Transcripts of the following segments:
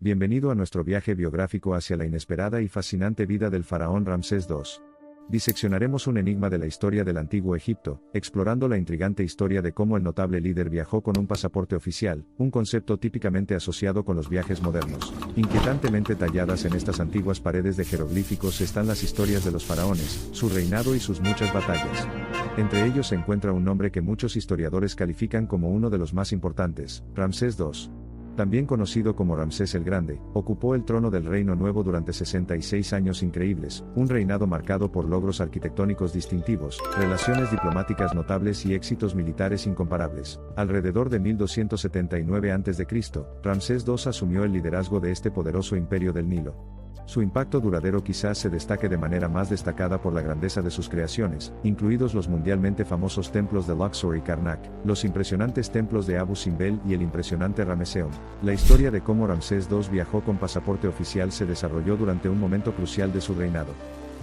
Bienvenido a nuestro viaje biográfico hacia la inesperada y fascinante vida del faraón Ramsés II. Diseccionaremos un enigma de la historia del antiguo Egipto, explorando la intrigante historia de cómo el notable líder viajó con un pasaporte oficial, un concepto típicamente asociado con los viajes modernos. Inquietantemente talladas en estas antiguas paredes de jeroglíficos están las historias de los faraones, su reinado y sus muchas batallas. Entre ellos se encuentra un nombre que muchos historiadores califican como uno de los más importantes, Ramsés II. También conocido como Ramsés el Grande, ocupó el trono del Reino Nuevo durante 66 años increíbles, un reinado marcado por logros arquitectónicos distintivos, relaciones diplomáticas notables y éxitos militares incomparables. Alrededor de 1279 a.C., Ramsés II asumió el liderazgo de este poderoso imperio del Nilo. Su impacto duradero quizás se destaque de manera más destacada por la grandeza de sus creaciones, incluidos los mundialmente famosos templos de Luxor y Karnak, los impresionantes templos de Abu Simbel y el impresionante Ramesseum. La historia de cómo Ramsés II viajó con pasaporte oficial se desarrolló durante un momento crucial de su reinado.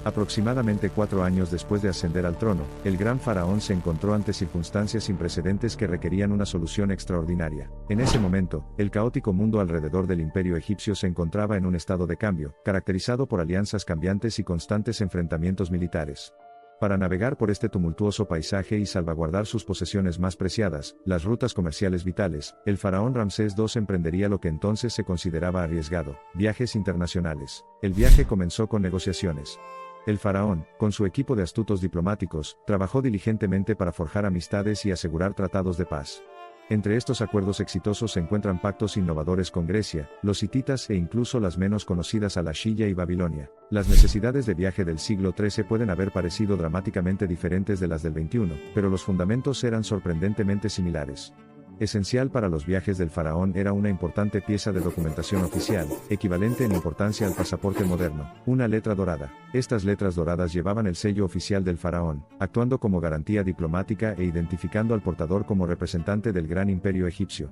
Aproximadamente 4 años después de ascender al trono, el gran faraón se encontró ante circunstancias sin precedentes que requerían una solución extraordinaria. En ese momento, el caótico mundo alrededor del imperio egipcio se encontraba en un estado de cambio, caracterizado por alianzas cambiantes y constantes enfrentamientos militares. Para navegar por este tumultuoso paisaje y salvaguardar sus posesiones más preciadas, las rutas comerciales vitales, el faraón Ramsés II emprendería lo que entonces se consideraba arriesgado: viajes internacionales. El viaje comenzó con negociaciones. El faraón, con su equipo de astutos diplomáticos, trabajó diligentemente para forjar amistades y asegurar tratados de paz. Entre estos acuerdos exitosos se encuentran pactos innovadores con Grecia, los hititas e incluso las menos conocidas Alashilla y Babilonia. Las necesidades de viaje del siglo XIII pueden haber parecido dramáticamente diferentes de las del XXI, pero los fundamentos eran sorprendentemente similares. Esencial para los viajes del faraón era una importante pieza de documentación oficial, equivalente en importancia al pasaporte moderno: una letra dorada. Estas letras doradas llevaban el sello oficial del faraón, actuando como garantía diplomática e identificando al portador como representante del gran imperio egipcio.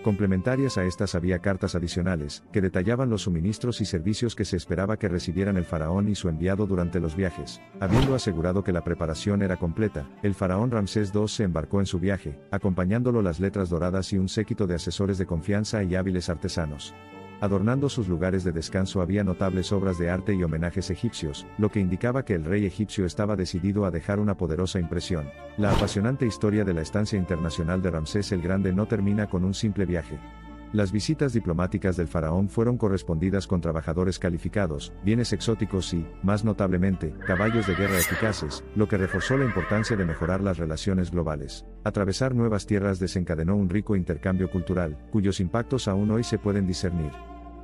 Complementarias a estas había cartas adicionales, que detallaban los suministros y servicios que se esperaba que recibieran el faraón y su enviado durante los viajes. Habiendo asegurado que la preparación era completa, el faraón Ramsés II se embarcó en su viaje, acompañándolo las letras doradas y un séquito de asesores de confianza y hábiles artesanos. Adornando sus lugares de descanso había notables obras de arte y homenajes egipcios, lo que indicaba que el rey egipcio estaba decidido a dejar una poderosa impresión. La apasionante historia de la estancia internacional de Ramsés el Grande no termina con un simple viaje. Las visitas diplomáticas del faraón fueron correspondidas con trabajadores calificados, bienes exóticos y, más notablemente, caballos de guerra eficaces, lo que reforzó la importancia de mejorar las relaciones globales. Atravesar nuevas tierras desencadenó un rico intercambio cultural, cuyos impactos aún hoy se pueden discernir.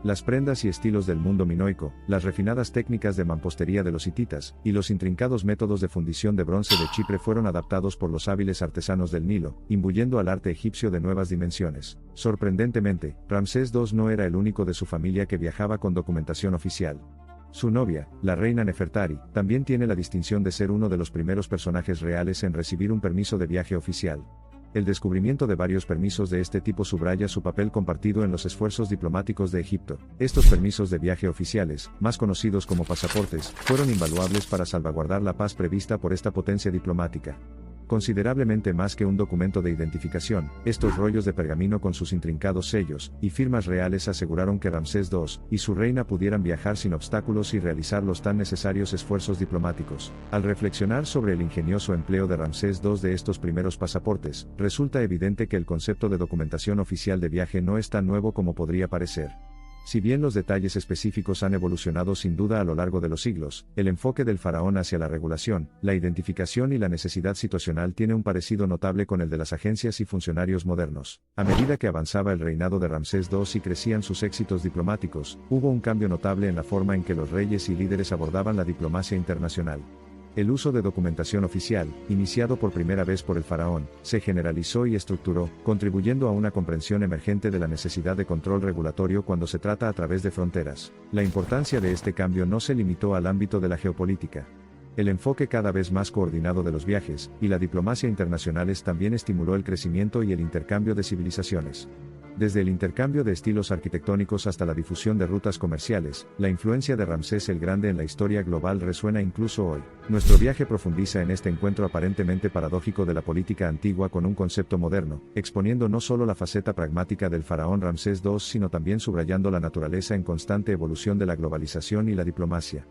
Las prendas y estilos del mundo minoico, las refinadas técnicas de mampostería de los hititas, y los intrincados métodos de fundición de bronce de Chipre fueron adaptados por los hábiles artesanos del Nilo, imbuyendo al arte egipcio de nuevas dimensiones. Sorprendentemente, Ramsés II no era el único de su familia que viajaba con documentación oficial. Su novia, la reina Nefertari, también tiene la distinción de ser uno de los primeros personajes reales en recibir un permiso de viaje oficial. El descubrimiento de varios permisos de este tipo subraya su papel compartido en los esfuerzos diplomáticos de Egipto. Estos permisos de viaje oficiales, más conocidos como pasaportes, fueron invaluables para salvaguardar la paz prevista por esta potencia diplomática. Considerablemente más que un documento de identificación, estos rollos de pergamino con sus intrincados sellos y firmas reales aseguraron que Ramsés II y su reina pudieran viajar sin obstáculos y realizar los tan necesarios esfuerzos diplomáticos. Al reflexionar sobre el ingenioso empleo de Ramsés II de estos primeros pasaportes, resulta evidente que el concepto de documentación oficial de viaje no es tan nuevo como podría parecer. Si bien los detalles específicos han evolucionado sin duda a lo largo de los siglos, el enfoque del faraón hacia la regulación, la identificación y la necesidad situacional tiene un parecido notable con el de las agencias y funcionarios modernos. A medida que avanzaba el reinado de Ramsés II y crecían sus éxitos diplomáticos, hubo un cambio notable en la forma en que los reyes y líderes abordaban la diplomacia internacional. El uso de documentación oficial, iniciado por primera vez por el faraón, se generalizó y estructuró, contribuyendo a una comprensión emergente de la necesidad de control regulatorio cuando se trata a través de fronteras. La importancia de este cambio no se limitó al ámbito de la geopolítica. El enfoque cada vez más coordinado de los viajes y la diplomacia internacionales también estimuló el crecimiento y el intercambio de civilizaciones. Desde el intercambio de estilos arquitectónicos hasta la difusión de rutas comerciales, la influencia de Ramsés el Grande en la historia global resuena incluso hoy. Nuestro viaje profundiza en este encuentro aparentemente paradójico de la política antigua con un concepto moderno, exponiendo no solo la faceta pragmática del faraón Ramsés II sino también subrayando la naturaleza en constante evolución de la globalización y la diplomacia.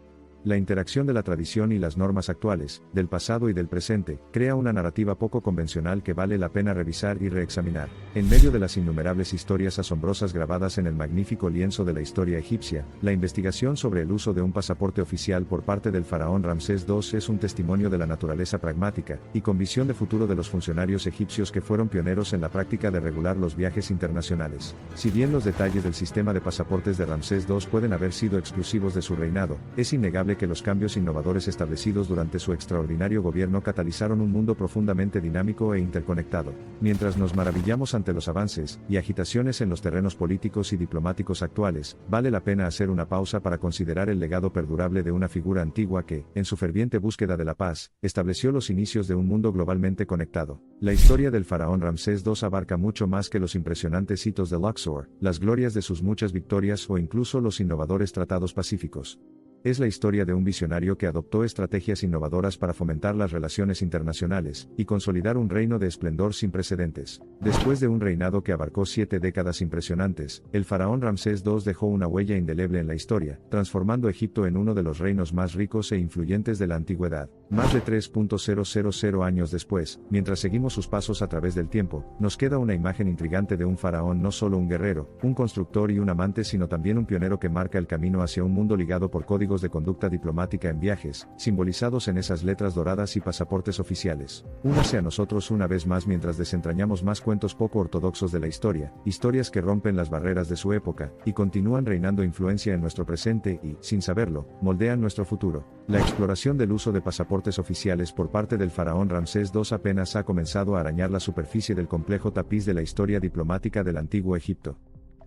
La interacción de la tradición y las normas actuales, del pasado y del presente, crea una narrativa poco convencional que vale la pena revisar y reexaminar. En medio de las innumerables historias asombrosas grabadas en el magnífico lienzo de la historia egipcia, la investigación sobre el uso de un pasaporte oficial por parte del faraón Ramsés II es un testimonio de la naturaleza pragmática y con visión de futuro de los funcionarios egipcios que fueron pioneros en la práctica de regular los viajes internacionales. Si bien los detalles del sistema de pasaportes de Ramsés II pueden haber sido exclusivos de su reinado, es innegable que los cambios innovadores establecidos durante su extraordinario gobierno catalizaron un mundo profundamente dinámico e interconectado. Mientras nos maravillamos ante los avances y agitaciones en los terrenos políticos y diplomáticos actuales, vale la pena hacer una pausa para considerar el legado perdurable de una figura antigua que, en su ferviente búsqueda de la paz, estableció los inicios de un mundo globalmente conectado. La historia del faraón Ramsés II abarca mucho más que los impresionantes hitos de Luxor, las glorias de sus muchas victorias o incluso los innovadores tratados pacíficos. Es la historia de un visionario que adoptó estrategias innovadoras para fomentar las relaciones internacionales y consolidar un reino de esplendor sin precedentes. Después de un reinado que abarcó 7 décadas impresionantes, el faraón Ramsés II dejó una huella indeleble en la historia, transformando Egipto en uno de los reinos más ricos e influyentes de la antigüedad. Más de 3.000 años después, mientras seguimos sus pasos a través del tiempo, nos queda una imagen intrigante de un faraón no solo un guerrero, un constructor y un amante sino también un pionero que marca el camino hacia un mundo ligado por códigos de conducta diplomática en viajes, simbolizados en esas letras doradas y pasaportes oficiales. Únase a nosotros una vez más mientras desentrañamos más cuentos poco ortodoxos de la historia, historias que rompen las barreras de su época, y continúan reinando influencia en nuestro presente y, sin saberlo, moldean nuestro futuro. La exploración del uso de pasaportes oficiales por parte del faraón Ramsés II apenas ha comenzado a arañar la superficie del complejo tapiz de la historia diplomática del antiguo Egipto.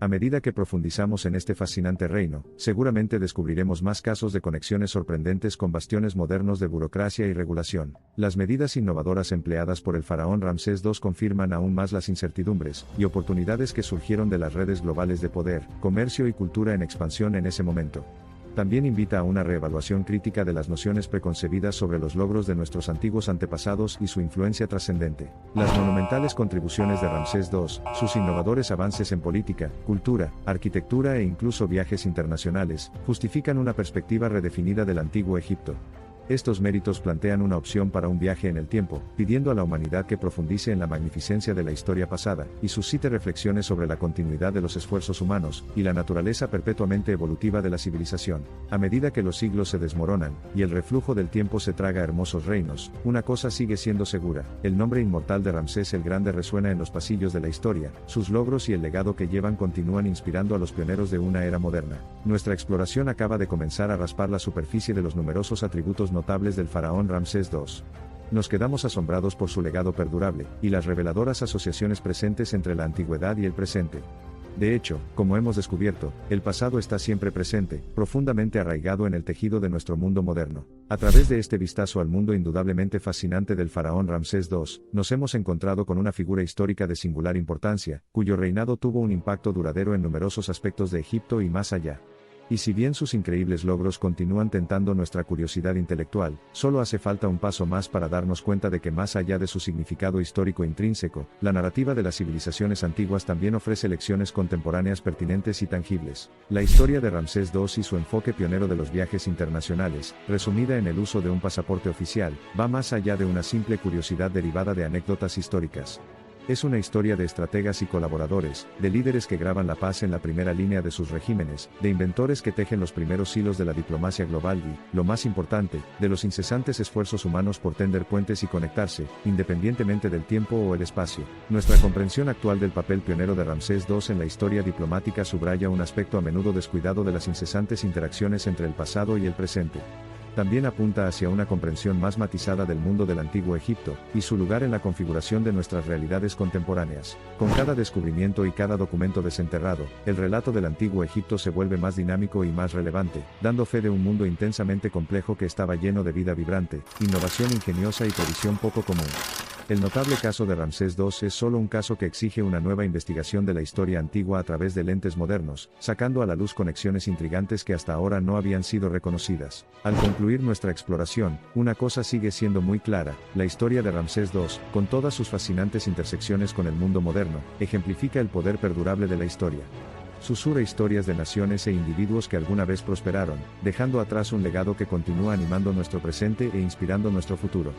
A medida que profundizamos en este fascinante reino, seguramente descubriremos más casos de conexiones sorprendentes con bastiones modernos de burocracia y regulación. Las medidas innovadoras empleadas por el faraón Ramsés II confirman aún más las incertidumbres y oportunidades que surgieron de las redes globales de poder, comercio y cultura en expansión en ese momento. También invita a una reevaluación crítica de las nociones preconcebidas sobre los logros de nuestros antiguos antepasados y su influencia trascendente. Las monumentales contribuciones de Ramsés II, sus innovadores avances en política, cultura, arquitectura e incluso viajes internacionales, justifican una perspectiva redefinida del antiguo Egipto. Estos méritos plantean una opción para un viaje en el tiempo, pidiendo a la humanidad que profundice en la magnificencia de la historia pasada, y suscite reflexiones sobre la continuidad de los esfuerzos humanos, y la naturaleza perpetuamente evolutiva de la civilización. A medida que los siglos se desmoronan, y el reflujo del tiempo se traga hermosos reinos, una cosa sigue siendo segura: el nombre inmortal de Ramsés el Grande resuena en los pasillos de la historia, sus logros y el legado que llevan continúan inspirando a los pioneros de una era moderna. Nuestra exploración acaba de comenzar a raspar la superficie de los numerosos atributos notables del faraón Ramsés II. Nos quedamos asombrados por su legado perdurable, y las reveladoras asociaciones presentes entre la antigüedad y el presente. De hecho, como hemos descubierto, el pasado está siempre presente, profundamente arraigado en el tejido de nuestro mundo moderno. A través de este vistazo al mundo indudablemente fascinante del faraón Ramsés II, nos hemos encontrado con una figura histórica de singular importancia, cuyo reinado tuvo un impacto duradero en numerosos aspectos de Egipto y más allá. Y si bien sus increíbles logros continúan tentando nuestra curiosidad intelectual, solo hace falta un paso más para darnos cuenta de que más allá de su significado histórico intrínseco, la narrativa de las civilizaciones antiguas también ofrece lecciones contemporáneas pertinentes y tangibles. La historia de Ramsés II y su enfoque pionero de los viajes internacionales, resumida en el uso de un pasaporte oficial, va más allá de una simple curiosidad derivada de anécdotas históricas. Es una historia de estrategas y colaboradores, de líderes que graban la paz en la primera línea de sus regímenes, de inventores que tejen los primeros hilos de la diplomacia global y, lo más importante, de los incesantes esfuerzos humanos por tender puentes y conectarse, independientemente del tiempo o el espacio. Nuestra comprensión actual del papel pionero de Ramsés II en la historia diplomática subraya un aspecto a menudo descuidado de las incesantes interacciones entre el pasado y el presente. También apunta hacia una comprensión más matizada del mundo del antiguo Egipto, y su lugar en la configuración de nuestras realidades contemporáneas. Con cada descubrimiento y cada documento desenterrado, el relato del antiguo Egipto se vuelve más dinámico y más relevante, dando fe de un mundo intensamente complejo que estaba lleno de vida vibrante, innovación ingeniosa y tradición poco común. El notable caso de Ramsés II es solo un caso que exige una nueva investigación de la historia antigua a través de lentes modernos, sacando a la luz conexiones intrigantes que hasta ahora no habían sido reconocidas. Al concluir nuestra exploración, una cosa sigue siendo muy clara: la historia de Ramsés II, con todas sus fascinantes intersecciones con el mundo moderno, ejemplifica el poder perdurable de la historia. Susura historias de naciones e individuos que alguna vez prosperaron, dejando atrás un legado que continúa animando nuestro presente e inspirando nuestro futuro.